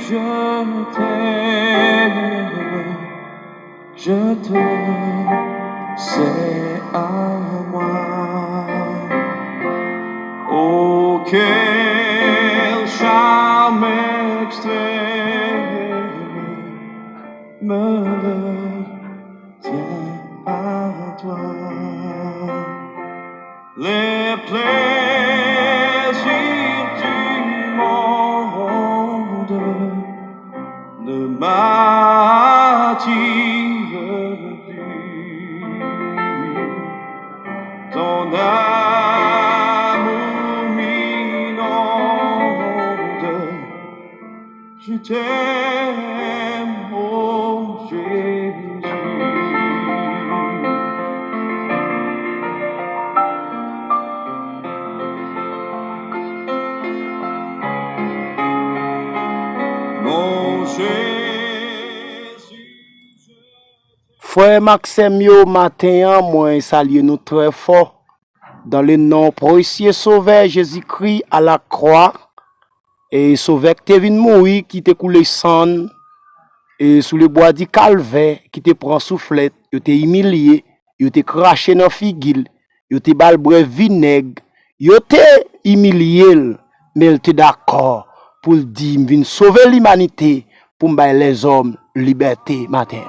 je t'aime, c'est à moi. Oh, quel charme extrême me tient à toi. Les plaisirs du monde ne m'attirent plus. Ton amour m'inonde, je t'aime, oh Jésus. Mon Jésus. Frère Maxime yo matin, moi salue nous très fort dans le nom précieux sauveur Jésus-Christ à la croix et sauveur qui te vient mourir, qui te coulé sang et sous le bois du calvaire, qui te prend soufflette, yo te humilié, yo te craché dans figil, yo te balbre vinaigre, yo te humilié, mais il te d'accord pour dire vinn sauver l'humanité pour m'bailler les hommes liberté matin.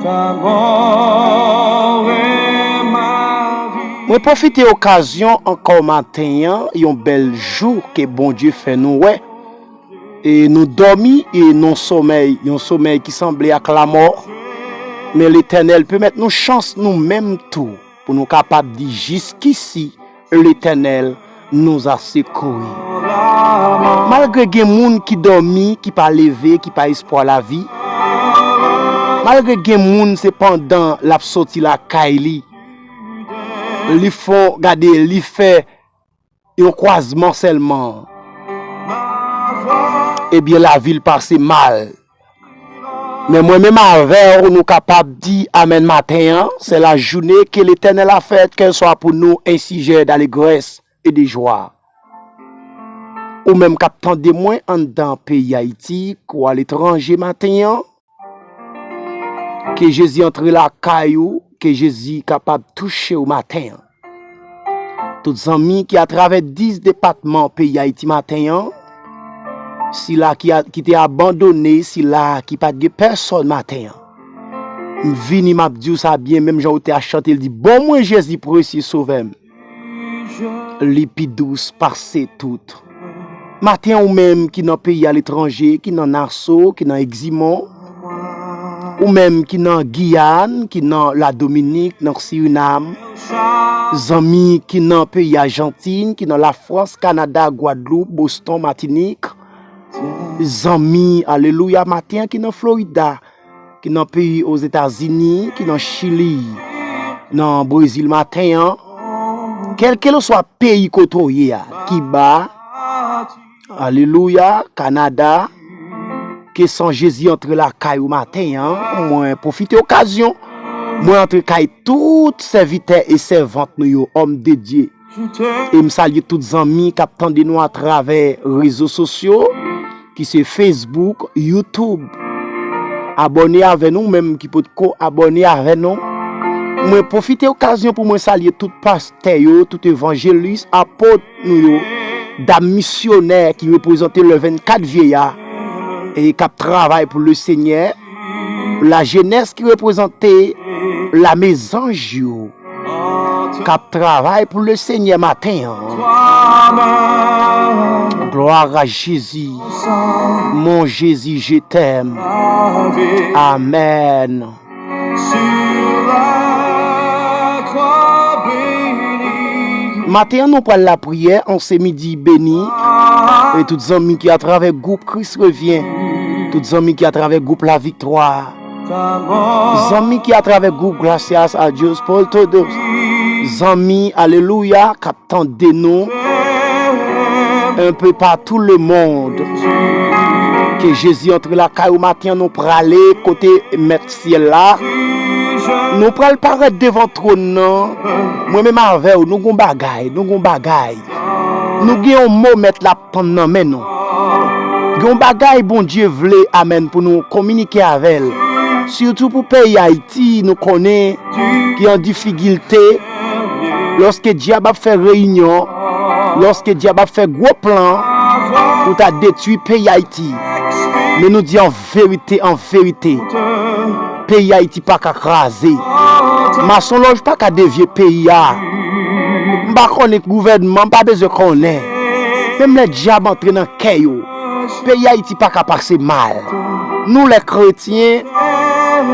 Ta mort est ma vie. Moi profiter occasion encore matin, un bel jour que bon Dieu fait nous ouais. Et nous dormi et non sommeil, un sommeil qui semblait à la mort. Mais l'Éternel peut mettre nous chance nous-mêmes tout pour nous capables de dire jusqu'ici l'Éternel nous a secourus. Malgré des gens qui dormi, qui pas levé, qui pas espoir la vie. Malgré que moun cependant l'a sorti la Kaili, li font garder li fait un croisement seulement. Eh bien la ville passe mal. Mais moi-même avec nous capable dire amen matin, c'est la journée que l'Éternel a faite, qu'elle soit pour nous un sujet d'allégresse et de joie. Ou même captant de moins en dans pays Haïti ou à l'étranger matin. Que Jésus entre la caillou, que Jésus capable de toucher au matin. Tous les amis qui à travers 10 départements pays Haïti matin, si là qui t'est abandonné, si là qui pas de personne matin. Vini m'a dit ça bien même Jean t'ai chanté il dit bon moi Jésus pour essayer sauver. L'épi douce passer tout. Matin ou même qui dans pays à l'étranger, qui dans Nassau, qui dans Eximon, ou même qui dans Guyane, qui dans la Dominique, dans Suriname, amis qui dans pays Argentine, qui dans la France, Canada, Guadeloupe, Boston, Martinique, amis alléluia matin qui dans Florida, qui dans pays aux États-Unis, qui dans Chili, dans Brésil matin, quel que soit pays côtoyé, Cuba, alléluia, Canada, que sans Jésus entre la caille au matin, moi profiter occasion, moi entre caille toutes serviteurs et servantes nous hommes dédiés. Et me salue tous les amis qui attendent nous à travers les réseaux sociaux, qui c'est Facebook, YouTube. Abonnez avec nous, même qui peut co-abonner avec nous. Moi profiter occasion pour moi saluer tout pasteur, tout évangéliste, apôtre nous, dame missionnaire qui représente le 24 vieillards. Et qui travaille pour le Seigneur, la jeunesse qui représentait la maison Dieu, qui travaille pour le Seigneur matin. Gloire à Jésus, mon Jésus, je t'aime. Amen. Matin, nous prenons la prière, on s'est midi béni. Et tous les amis qui à travers le groupe Christ revient. Tous les amis qui à travers le groupe La Victoire. Les amis qui à travers le groupe Gracias a Dios por todos. Les amis, alléluia, qui attendent nous un peu partout le monde. Que Jésus entre la caille au matin, nous pour aller côté mettre ciel là. Nous pral paraître devant trône non. Moi-même avec nous gon bagay, nous gon bagay. Nous gen un mot mettre la tande nan men nous. Gon bagay bon Dieu vle amen pour nous communiquer avec elle. Surtout pour pays Haïti, nous connaît qui en difficulté lorsque diable fait réunion, lorsque diable fait gros plan pour ta détruire pays Haïti. Mais nous disons en vérité, pays Haïti pas qu'à craser. Maçon loge pas qu'à dévier pays a. M'pa connaît gouvernement, pas besoin connaît. Même les diables entrent dans caillou. Pays Haïti pas qu'à passer mal. Nous les chrétiens,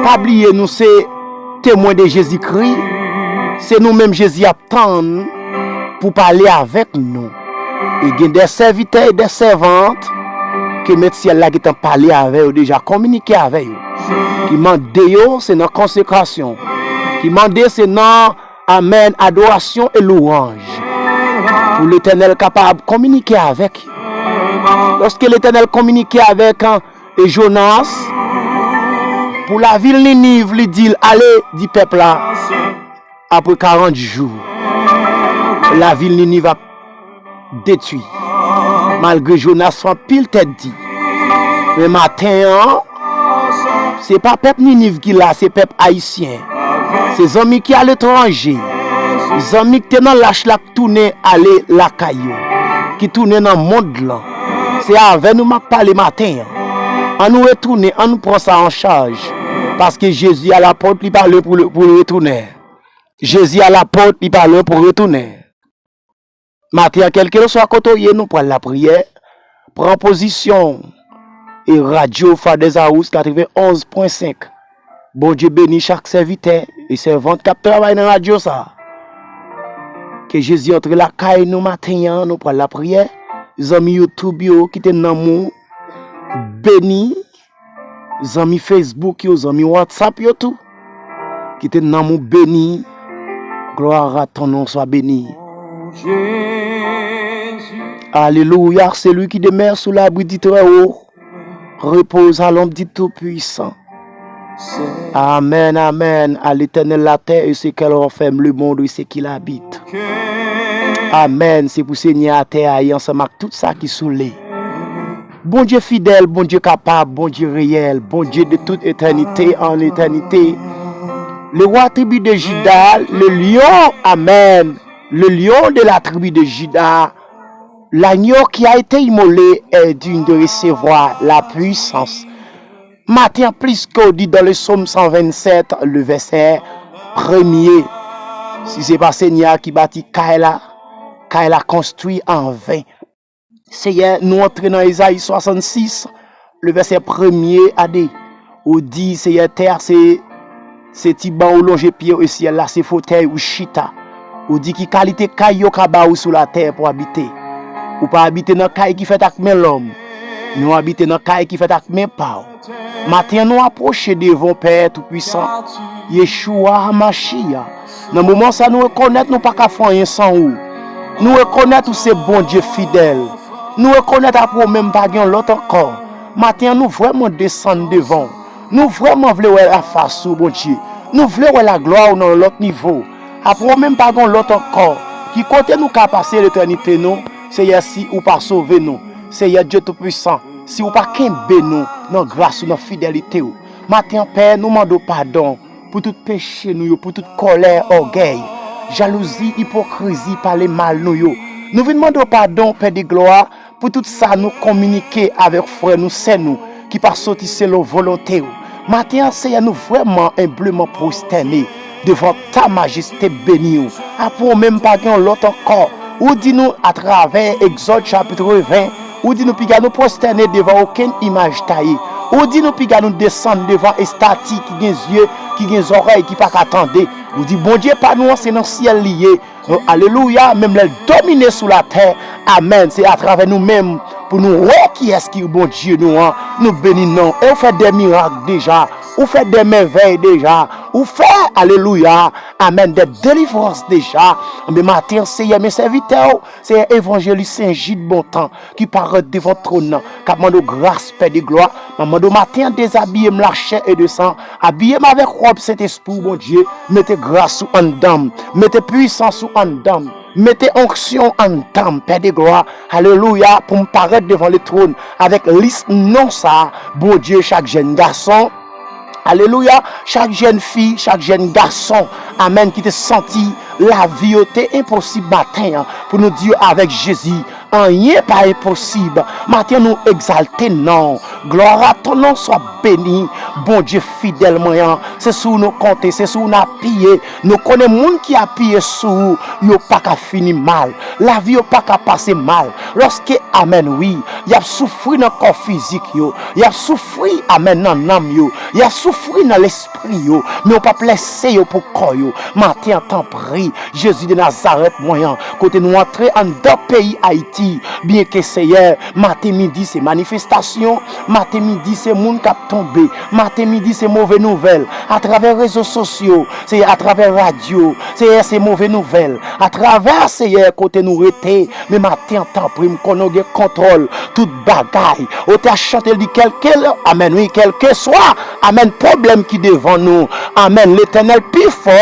pas oublier nous c'est témoins de Jésus-Christ. C'est nous-mêmes Jésus attend pour parler avec nous. Il y a des serviteurs et des servantes que mettent ciel là qui t'ont parlé avec eux, déjà communiqué avec eux. Qui mandent c'est dans consécration. Qui mandent c'est dans amen, adoration et louange. Pour l'Éternel capable de communiquer avec eux. Lorsque l'Éternel communiquait avec Jonas, pour la ville Ninive, il dit allez, dit peuple là, après 40 jours, la ville Ninive a détruit. Malgré Jonas soit pile tête dit. Mais matin, c'est pas peuple Ninive qui l'a, c'est peuple haïtien. C'est amis qui à l'étranger. Les amis qui dans lâche la tourner aller la caillou. Qui tourne dans le monde là. C'est avec nous m'a parlé matin. On nous retourne, on nous prend ça en charge. Parce que Jésus à la porte, il parle pour le retourner. Jésus à la porte, il parle pour retourner. Matin, quelqu'un soit côtoyé, nous prenons la prière. Prends position. Et radio Fadez House 91.5. Bon Dieu bénit chaque serviteur et servante qui travaille dans la radio ça. Que Jésus entre la caille nous matin, nous prenons la prière. Les amis YouTube qui étaient dans mon béni. Les amis Facebook, les amis WhatsApp tout. Qui étaient dans mon béni. Gloire à ton nom soit béni. Alléluia, c'est lui qui demeure sous l'abri du Très-Haut. Repose à l'ombre du Tout-Puissant. Amen, amen. À l'Éternel la terre et ce qu'elle renferme, le monde et ce qu'il habite. Amen. C'est pour Seigneur à terre et ensemble avec tout ça qui soulève. Bon Dieu fidèle, bon Dieu capable, bon Dieu réel, bon Dieu de toute éternité en éternité. Le roi tribu de Juda, le lion, amen. Le lion de la tribu de Juda, l'agneau qui a été immolé est digne de recevoir la puissance. Matin, plus qu'on dit dans le psaume 127, le verset 1er. Si c'est pas Seigneur qui bâtit Kaila construit en vain. Seigneur, nous entrons dans Isaïe 66, le verset 1er à D. Où dit, Seigneur, terre, c'est tiban ou longer pied au ciel, là, c'est fauteuil ou chita. Ou dit qui qualité caillou kaba ou sous la terre pour habiter. Ou pas habiter dans caille qui fait avec main l'homme. Nous habiter dans caille qui fait avec main pas. Matin nous approcher devant Père tout puissant. Yeshua Mashiach. Dans le moment ça nous reconnaître nous pas qu'à faire rien sans ou. Nous reconnaître c'est bon Dieu fidèle. Nous reconnaître après même pas gain l'autre encore. Matin nous vraiment descendre devant. Nous vraiment voulons la face au bon Dieu. Nous voulons la gloire dans l'autre niveau. Après même pas l'autre encore qui côté nous qu'à passer l'éternité nous, Seigneur si ou pas sauver nous, Seigneur Dieu tout puissant, si ou pas kembe nous dans grâce ou dans fidélité ou. Matin Père, nous demandons pardon pour tout péché nous, pour toute colère, orgueil, jalousie, hypocrisie, parler mal nous yo. Nous vous demandons pardon Père de gloire pour tout ça nous communiquer avec frère nous c'est nous qui pas sortir selon volonté ou. Matin Seigneur nous vraiment humblement prosternés devant ta majesté bénie. Après même pas l'autre encore. Ou dit-nous à travers Exode chapitre 20. Ou dit-nous puis nous prosterner devant aucune image taillée. Ou dit-nous puis nous descendre devant un statue qui a des yeux, qui a des oreilles, qui pas attendre. Ou dit bon Dieu pas nous c'est dans le ciel lié. Alléluia, même les dominer sous la terre. Amen. C'est à travers nous-mêmes pour nous voir qui est-ce qui est bon Dieu nous bénissons. Et on fait des miracles déjà. On fait des merveilles déjà. ou fait, alléluia, amen, des délivrances déjà. Mais matin, Seigneur, mes serviteurs, c'est évangéliste Saint-Gilles Bontemps qui paraît devant votre trône, qui demande grâce, Père de gloire. Maman, de matin, déshabillez-moi la chair et de sang, habillez-moi avec robe Saint-Esprit, mon Dieu, mettez grâce sous un dame, mettez puissance sous un dame. Mettez onction en temps, Père de gloire, alléluia, pour me paraître devant le trône avec liste non ça, bon Dieu, chaque jeune garçon, alléluia, chaque jeune fille, chaque jeune garçon, amen, qui te senti la vie était impossible matin, pour nous dire avec Jésus, rien pas impossible. Matin nous exalter, non. Gloire à ton nom soit béni. Bon Dieu fidèle moyen. C'est sous nous compter, c'est sous nous appuyer. Nous connaissons monde qui a pillé sous, yo pas qu'à finir mal. La vie yo pas qu'à passer mal. Lorsque amen oui, y a souffri dans le corps physique yo, y a souffri amen dans l'âme yo, y a souffri dans l'esprit yo, mais on pas blessé yo pour corps yo. Matin t'en prie, Jésus de Nazareth moyen, côté nous entrer en deux pays Haïti, bien que c'est hier, matin midi c'est manifestation, matin midi c'est monde qui a tombé, matin midi c'est mauvaise nouvelle, à travers les réseaux sociaux, c'est à travers radio, c'est mauvaise nouvelle, à travers c'est hier côté nous était, mais matin t'en prie, qu'on a contrôle toute bagaille, on t'a chanté dit quelqu'un, amen oui, quel que soit, amen, problème qui devant nous, amen, l'éternel plus fort,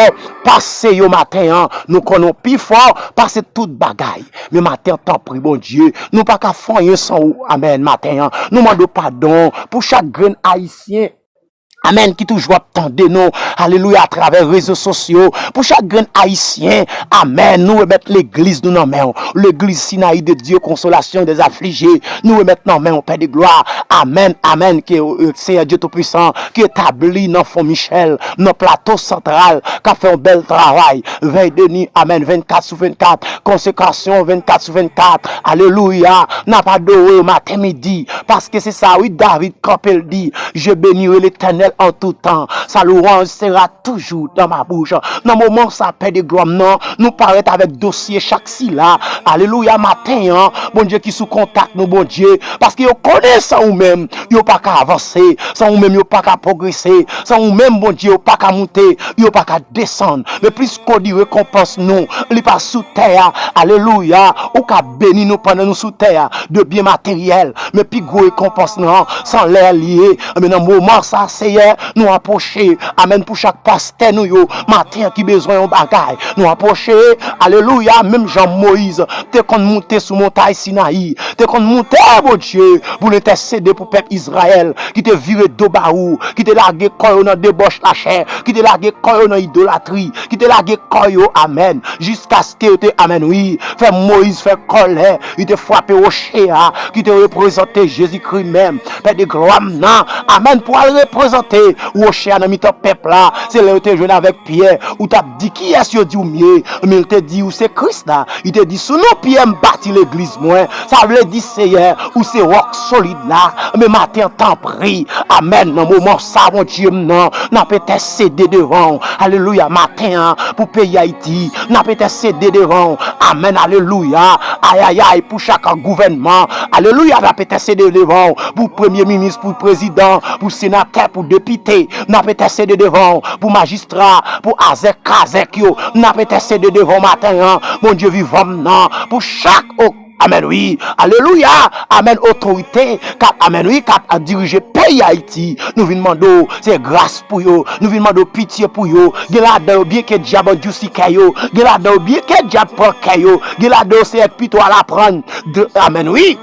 passez au matin, nous connaissons plus fort, passez toute bagaille, mais matin t'en prie, bon Dieu, nous pas qu'à faire sans ou, amen, matin, nous demandons pardon pour chaque grain haïtien. Amen, qui toujours attendait nous, alléluia, à travers les réseaux sociaux, pour chaque grain haïtien, amen, nous remettre l'église nous dans main, l'église Sinaï de Dieu, consolation des affligés, nous remettre dans main, Père de gloire, amen, amen, qui est Dieu Tout-Puissant, qui établit dans Font Michel, dans plateau central, qui a fait un bel travail, veille de nuit, amen, 24/24, consécration 24/24, alléluia, n'a pas de matin midi, parce que c'est ça, oui, David, quand il dit, je bénirai l'Éternel en tout temps, sa louange sera toujours dans ma bouche. Dans le moment ça paix de gloire, non, nous paraît avec dossier chaque si là, alléluia, matin, hein, bon Dieu qui sous contact nous, bon Dieu, parce que vous connaissez ça ou même, vous pas qu'à avancer, ça ou même vous pas qu'à progresser, ça ou même, bon Dieu, vous pas qu'à monter, vous pas qu'à descendre, mais plus qu'on dit récompense nous, il pas sous terre, alléluia, ou qu'à bénir nous pendant nous sous terre, de biens matériels, mais puis gros récompense non, sans l'air lié, mais dans le moment ça, c'est nous approcher, amen, pour chaque pasteur nous yo, matin qui besoin de bagaille, nous approcher, alléluia, même Jean-Moïse, t'es qu'on monter sous montagne Sinaï, t'es qu'on monter, mon Dieu, pour l'intercéder pour peuple Israël, qui te viré d'Obaou, qui te largué koyo dans débauche la chair, qui te largué koyo dans idolâtrie, qui te largué koyo, amen, jusqu'à ce que te, amen, oui, fait Moïse, fait colère, il te frappé au chéa, qui te représentait Jésus-Christ même, Père de gloire, non, amen, pour aller représenter ou au chien dans ton peuple là, c'est là où tu es jeune avec Pierre, où tu as dit qui est-ce que dit ou mieux, mais il te dit où c'est Christ là, il te dit sous nos pieds bâti l'église moi, ça veut dire Seigneur, où c'est roc solide là, mais matin t'en prie, amen, dans le moment ça mon Dieu, non, n'a peut-être cédé devant, alléluia, matin, pour payer Haïti, n'a peut-être cédé devant, amen, alléluia, aïe aïe aïe, pour chaque gouvernement, alléluia, n'a peut-être cédé devant, pour premier ministre, pour président, pour sénateur, pour député, n'a peut-être cédé devant, pour magistrat, pour azek, kazek yo, n'a peut-être cédé devant matin, mon Dieu vivant, non, pour chaque amen oui, alléluia, amen autorité, amen oui, a dirigé pays Haïti, nous venons demander, c'est grâce pour yo, nous venons demander pitié pour yo, gelade bien que diable douci kayo, gelade bien que diable prend kayo, gelade c'est plutôt à la prendre, amen oui.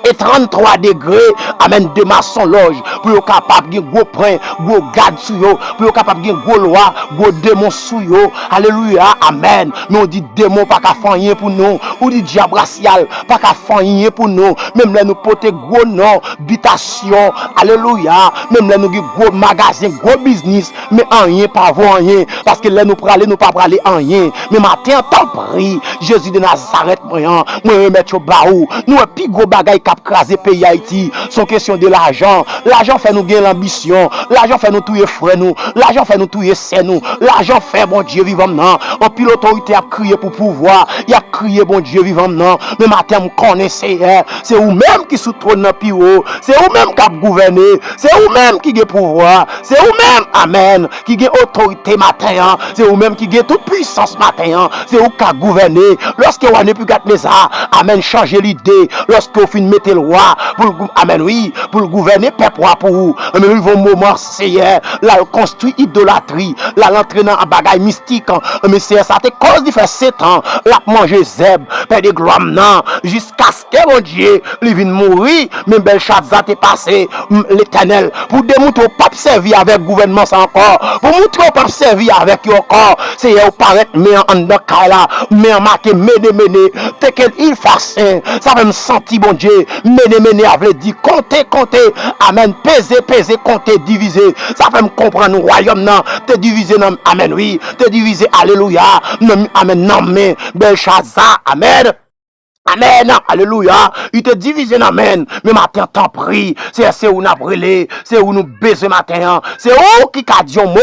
Et 33 degrés, amen, de maçon loge, pour être capable de gros point, gros garde sous yo, pour être capable de gros loi, gros démon sous yo, alléluia, amen. Mais on dit démon pas qu'à faire rien pour nous, ou dit diable racial, pas qu'à faire rien pour nous, même là nous porter gros nom, habitation, alléluia, même là nous gros magasin, gros business, mais rien, pas voir rien, parce que là nous praler, nous pas praler rien, mais matin, t'en prie, Jésus de Nazareth, moi remettre au baou, nous un plus gros bagaille a crasé pays Haïti, son question de l'argent. L'argent fait nous gagner l'ambition. L'argent fait nous tuer frère nous. L'argent fait nous tuer c'est nous. L'argent fait bon Dieu vivant non. En pile autorité a crié pour pouvoir. Il a crié bon Dieu vivant non. Mais matin me connaissez, c'est vous-même qui sous trône dans plus haut. C'est vous-même qui a gouverné. C'est vous-même qui a pouvoir. C'est vous-même, amen, qui a autorité matin. C'est vous-même qui a toute puissance matin. C'est vous qui a gouverné. Lorsque vous n'avez plus qu'à les amen, changer l'idée. Lorsque vous finissez mettre le roi, pour, amen, oui, pour le gouverner, peuple pour vous. Mais il vos moments, c'est là, construit idolâtrie. Là, l'entraîner en bagaille mystique. Mais c'est ça, c'est cause de faire 7 ans. Là, manger zèbre, père de gloire, non, jusqu'à ce que mon Dieu, il vienne mourir. Mais Belshazzar est passé, l'éternel, pour démontrer pas servir avec le gouvernement sans encore. Pour montrer pas servir avec eux encore. C'est là, paraît, mais en dedans, là, mais en marqué, mener, t'es qu'il fasse, ça va me sentir, bon Dieu, mener, avait dit, compter, amen, peser, compter, diviser, ça fait me comprendre, le royaume, non, t'es divisé, non, amen, oui, t'es divisé, alléluia, non, amen, non, mais, Belshazzar, amen. Amen, alléluia, il te divise, amen, mais matin, t'en prie, c'est où nous a brûlé, c'est où nous baisons matin, c'est où qui a dit un mot,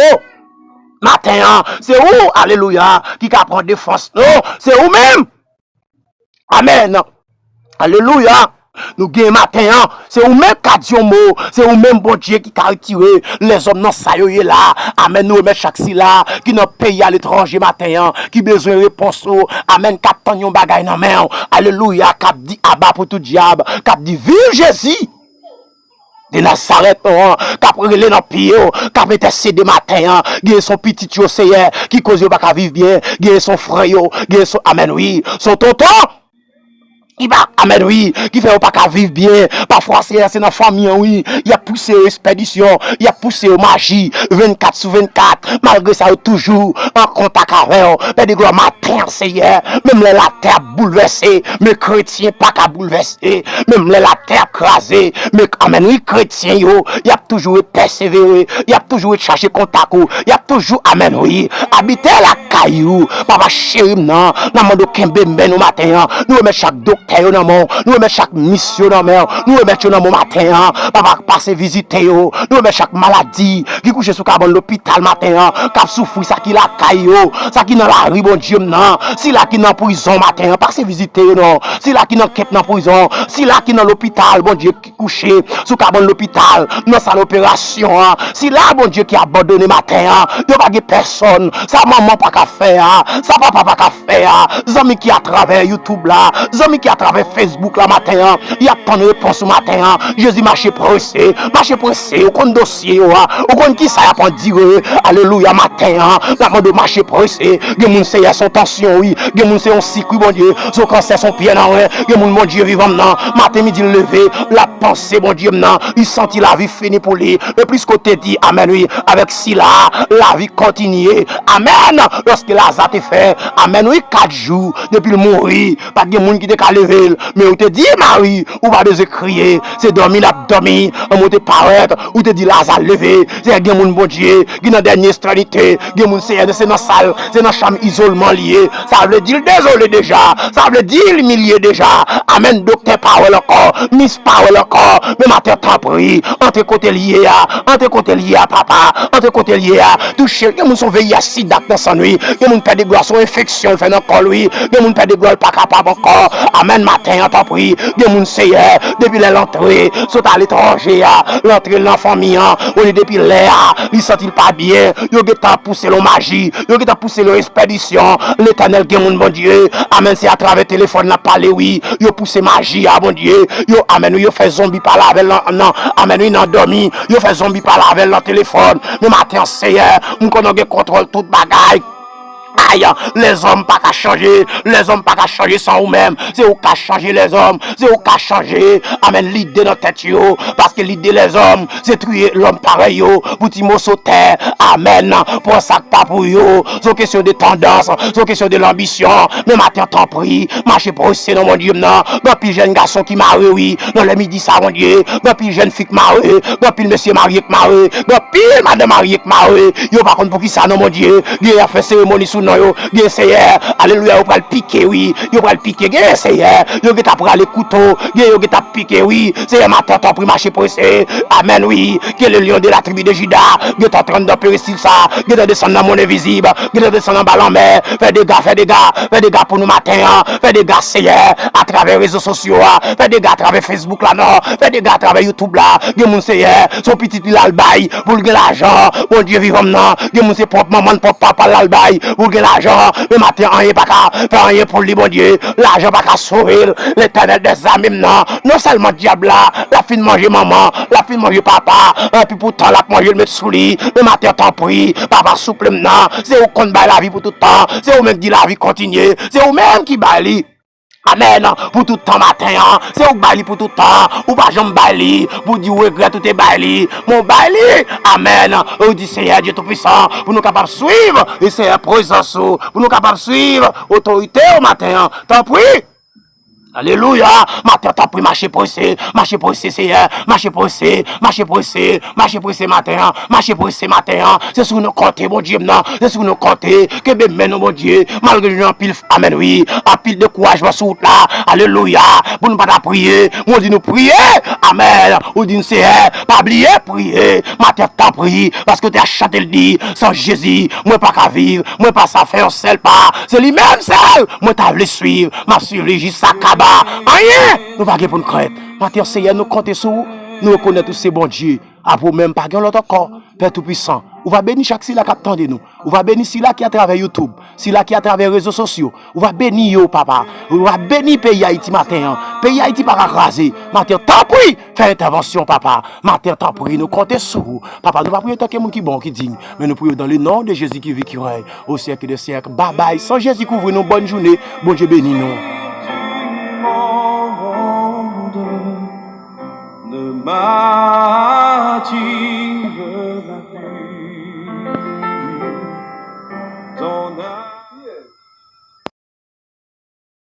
matin, c'est où, alléluia, qui a pris défense, non, c'est où même, amen, alléluia. Nous gagnons matin, c'est ou même qui dit un mot, c'est ou même bon Dieu qui a retiré les hommes dans ça là. Amen, nous remettons chaque si là, qui n'a payé à l'étranger matin, qui besoin de réponse. Amen, qui attend yon bagay nan main. Alléluia, qui dit abat pour tout diable, qui dit vive Jésus. De Nazareth, qui a relé dans le pied, qui a intercédé matin, qui a son petit Seigneur, qui cause pas vivre bien, qui a son frère, qui a son, amen, oui, son tonton. Qui va, amen, oui, qui fait pas qu'à vivre bien. Parfois, c'est dans la famille, oui. Il a poussé aux expéditions, il a poussé aux magies, 24 sur 24. Malgré ça, toujours en contact avec eux. Mais de gloire, matin, Seigneur. Même la terre bouleversée, mais chrétiens pas qu'à bouleverser. Même la terre crasée, mais, amen, oui, chrétiens, yo, il a toujours persévéré, il a toujours cherché contact, il a toujours, amen, oui, habité la caillou. Papa chéri, non, n'a pas de kembe ben au matin, nous remettons chaque docteur. Nous remettons chaque mission dans mer, nous remettons dans mon matin, papa passer visiter, nous remettons chaque maladie qui couche sous carbone l'hôpital matin, qui souffre, ça qui la caillou, ça qui dans la rue, bon Dieu, non, si là qui dans prison matin, passer visiter, non, si là qui dans quête dans prison, si là qui dans l'hôpital, bon Dieu, qui couche sous carbone l'hôpital, dans sa l'opération, si là, bon Dieu, qui a abandonné matin, il n'y a pas de personne, ça maman pas qu'à faire, ça papa pas qu'à faire, zami qui à travers YouTube là, zami qui à travers Facebook la matin, il y a tant de réponses matin. Jésus marche pressé, au compte dossier, au compte qui ça y a pas dire, alléluia matin, la mode de marcher pressé, que moun sait son tension, oui, que moun sait on cycle, bon Dieu, son cancer, son pied dans rien, que moun mon Dieu vivant non, matin midi levé, la pensée, bon Dieu non, il sentit la vie finie pour lui, et plus côté dit, amen, oui, avec si là, la vie continue, amen, lorsque Lazare te fait, amen, oui, 4 jours, depuis le mourir, pas de moun qui te levé, mais on te dit Marie, ou pas de crier, c'est dormir l'abdomen, on te paraître, ou te dit Lazare levé, c'est un moun bon Dieu, qui dans dernière extrémité, qui moun c'est dans la salle, c'est dans chambre isolement lié, ça veut dire désolé déjà, ça veut dire humilié déjà, amen, docteur parole encore, miss parole encore, mais matin t'en prie, entre côté lié à papa, entre côté lié à toucher, que moun sont veillés à sida dans sa nuit, que moun perd des gloires, son infection, fait encore lui, que moun perd des gloires, pas capable encore, amen, matin, t'en prie, des moun seyeur, depuis l'entrée, sont à l'étranger, l'entrée de la famille, on est depuis l'air, ils sentent pas bien, ils ont poussé leur magie, ils ont poussé leur expédition, l'éternel, qui est mon bon Dieu, amen, c'est à travers téléphone, la parler, oui, ils ont poussé magie, bon Dieu, ils ont, amen, ils ont fait zombie par là, avec non, amen, ils ont dormi, ils ont fait zombie par là, avec leur téléphone, le matin, seyeur, on connaît contrôle toute bagaille. Aïe, les hommes pas qu'à changer, les hommes pas qu'à changer sans eux-mêmes, c'est eux qu'à changer les hommes, c'est eux qu'à changer, amen, l'idée dans tête yo, parce que l'idée les hommes, c'est tuer l'homme pareil yo, pour Timo sauter, amen, pour ça pas pour yo, c'est question de tendance, c'est question de l'ambition, mais matin t'en prie, marcher pour essayer dans mon Dieu, non, bon puis jeune garçon qui marie, oui, dans le midi ça, mon Dieu, bon puis jeune fille qui marie, bon puis monsieur marié qui marie, bon puis madame mariée qui marie, yo par contre pour qui ça, non mon Dieu, il a fait cérémonie sous non yo, gen Seigneur, alléluia, yo pral piquer oui, yo pral piquer gen Seigneur, yo get après les couteaux, gen yo get piqué, oui. C'est ma tante en pris marché pressé. Amen, oui. Que le lion de la tribu de Juda, qui est en train d'opérer ça, qui est descendre dans le monde invisible, qui est descendre dans le ballon mer. Fais des gars pour nous matin, fais des gars Seigneur, à travers les réseaux sociaux, fais des gars à travers Facebook là, non, fais des gars à travers YouTube là, que mon Seigneur, son petit l'albaï, pour le l'argent, mon Dieu vivant non, que mon c'est propre maman, propre papa l'albaï, pour le l'argent, le matin, rien pas qu'à faire rien pour lui, mon Dieu, l'argent pas qu'à sauver, l'éternel des amis, non seulement diable là, la fin de manger maman, la fin de manger papa, et puis pourtant la manger le mettre sous lit, le matin t'en prie, papa souple maintenant, c'est où qu'on baille la vie pour tout le temps, c'est où même qui la vie continue, c'est où même qui baille. Amen, pour tout le temps matin, c'est où baille pour tout le temps, ou pas jamais baille, pour dire regret tout est baille, mon baille, amen, ou dit Seigneur Dieu Tout-Puissant, pour nous capables de suivre, et Seigneur présence, pour nous capables de suivre, autorité au matin, t'en prie. Alléluia, matin t'as pris marcher pressé, Seigneur, marcher pressé, matin, c'est sur nous compter, mon Dieu, non, c'est sur nous compter, que bien nous, mon Dieu, malgré nous en pile, amen, oui, en pile de courage, sur là, alléluia, pour nous pas prier, mon Dieu, nous prier, amen, ou dit Seigneur, pas oublier, prier, matin t'as pris, parce que tu as chanté le dit, sans Jésus, moi pas qu'à vivre, moi pas ça faire seul pas, c'est lui-même seul, moi t'as voulu suivre, m'a suivi jusqu'à rien, nous pas pour nous craindre. Maintenant, Seigneur, nous comptons sur vous. Nous reconnaissons tous ces bons dieux. Après même pas l'autre corps. Père Tout-Puissant. On va bénir chaque sila qui attend de nous. On va bénir sila qui à travers YouTube. Sila qui à travers les réseaux sociaux. On va bénir yo, papa. On va bénir pays Haïti matin. Pays Haïti pas raser. Matin, t'en prie. Fais intervention, papa. Matin, t'en prie. Nous comptons sur vous. Papa, nous pas prier tant que monde qui bon, qui digne. Mais nous prions dans le nom de Jésus qui vit, qui règne. Au siècle des siècles. Bye bye. Sans Jésus couvre nous. Bonne journée. Bon Dieu bénis nous. Ne m'attire